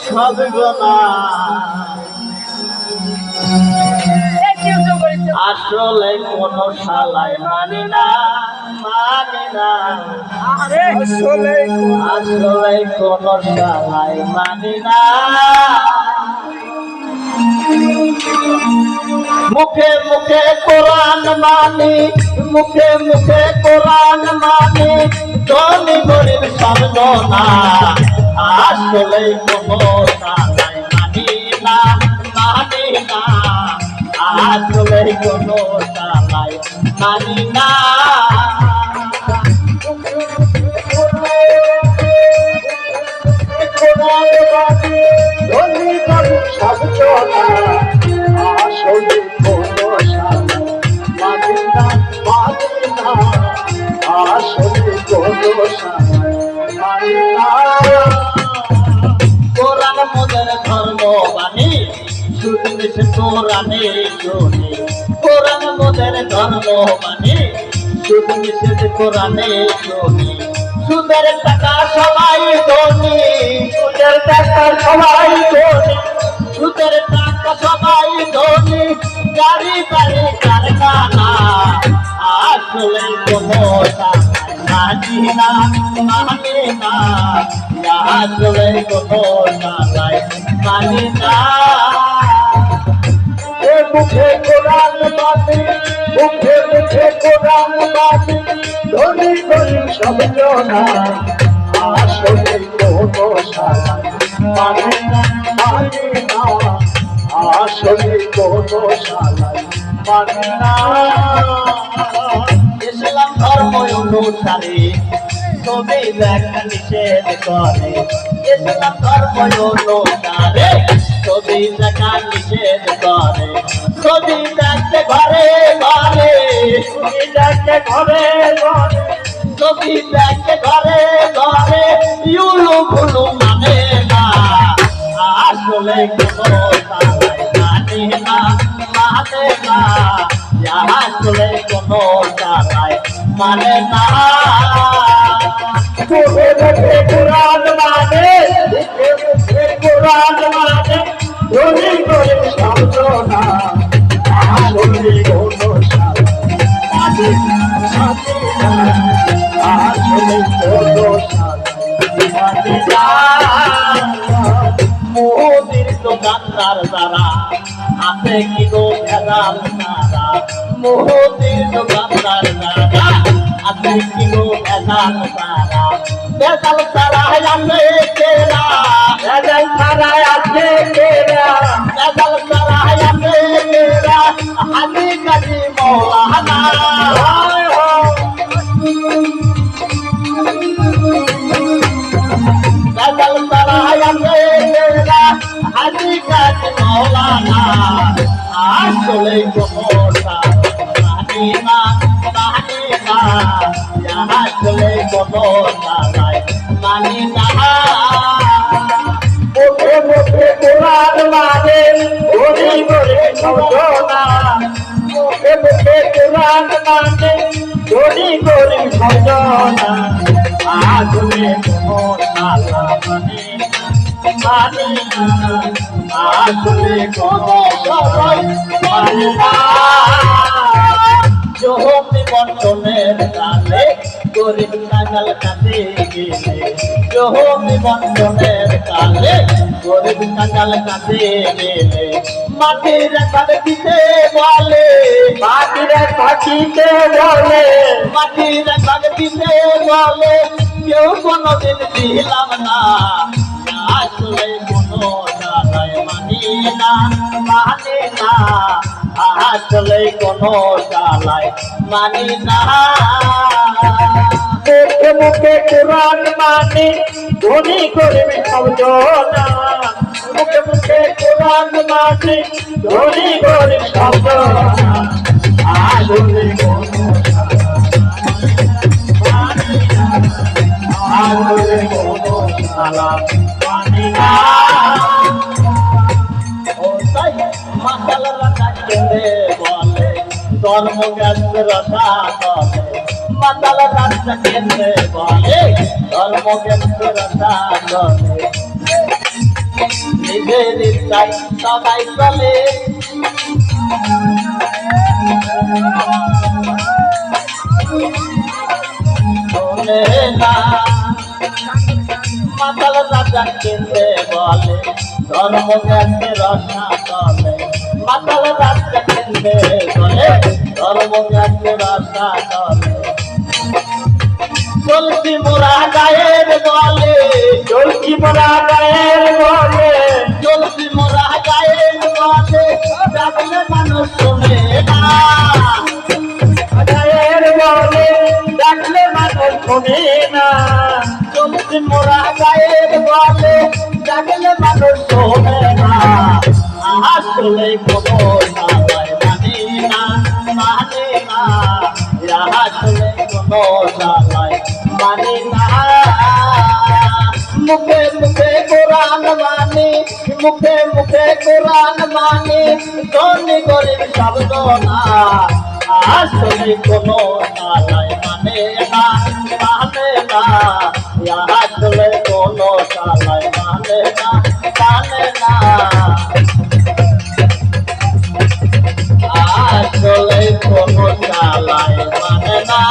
সব গোনা আসলে কোন শালাই মানি না আসলে কোন শালাই মানি না মুখে মুখে কোরআন মানি মুখে মুখে কোরআন মানি ধনী গরিব সব গোনা আসলে কোন শালাই মানি না আসলে কোন শালাই মানি না ধনী গরিব সব গোনা আসলে কোন শালাই মানি না আসলে কোন শালাই মানি না কোরআন মোদের ধর্ম বাণী শুধু সে কোরআনে শুনি কোরআন মোদের ধর্ম বাণী শুধু সে কোরআনে শুনি সুদের টাকা সবাই ধনী সুদের টাকা সবাই ধনী সুদের টাকা সবাই ধনী গাড়ি বাড়ি কারখানা আসলে কোনো মানি না আসলে কোনো মানি না মুখে কোরআন বাণী মুখে মুখে কোরআন বাণী ধনী গরিব সব জনা আসলে কোনো শালাই মানি না আসলে কোনো শালাই মানি না ইসলাম ধর্ম অনুসারে ছবি দেখা নিষেধ করে ইসলাম ধর্ম অনুসারে ছবি দেখা নিষেধ করে ছবি দেখতে ঘরে ঘরে ছবি দেখতে ঘরে ঘরে ছবি দেখতে ঘরে ঘরে ইউলু ভুলু মানে না আসলে কোনো শালাই মানি না আসলে কোনো শালাই মানে না মুখে মুখে কোরআন মানে মুখে মুখে কোরআন মানে ধনী গরিব সব জনা আসলে কোনো শালাই আসলে কোনো শালাই মানি না মোদির দোকানদার যারা আছে কি গো ভেজাল সারা মোদির দোকানদার যারা আছে কি গো ভেজাল সারা ভেজাল সারা আছে কেরা ভেজাল সারা আছে কেরা ভেজাল সারা আছে কেরা হাজি কাজী মৌলানা ভেজাল সারা আছে কেরা হাজি কাজী মৌলানা আসলে কোনো মানি না আসলে কোনো শালাই মানি না মুখে মুখে কোরআন মানে ধনী গরিব সব জনা মুখে মুখে কোরআন মানে ধনী গরিব সব জনা আসলে কোনো শালাই মানি না আসলে কোনো শালাই মানি না জমি বন্টনের কালে গরিব কাঙাল কাছে গেলে জমি বন্টনের কালে গরিব কাঙাল কাছে গেলে মাটির ভাগ দিতে বলে মাটির ভাগ দিতে বলে মাটির ভাগ দিতে বলে কেউ কোনোদিন দিলাম না আসলে কোনো শালাই মানি না আসলে কোনো শালাই মানি না মুখে মুখে কোরআন মানি ধনী গরিব সব জনা মুখে মুখে কোরআন মানি ধনী গরিব সব জনা আসলে কোনো আসলে কোনো শালাই মানি না মাতাল রাখা কেঁদে বলে ধর্মজ্ঞান রসা বলে মাতাল রাখা কেঁদে বলে ধর্মজ্ঞান রসা বলে নিজের ইচ্ছায় সবাই চলে শোনে না মাতাল রাজা কেঁদে বলে ধর্ম গেছে রসা তলে মাতাল রাজা কেঁদে বলে ধর্ম গেছে রসা তলে চলছি মোরা গায়ের বলে চলছি মোরা গায়ের বলে চলছি মোরা গায়ের বলে ডাকলে মানুষ শোনে না গায়ের বলে ডাকলে মানুষ শোনে না চলছি মোরা গায়ের বলে ডাকলে মানুষ শোনে না আসলে কোনো সালায় মানে না আসলে কোনো সালায় মানে না মুখে মুখে কোরআন মানে মুখে মুখে কোরআন মানে ধনী গরিব শব্দ না আসলে কোনো সালায় মানে না আসলে কোনো সালায় মানে না আসলে কোনো সালায় মানে না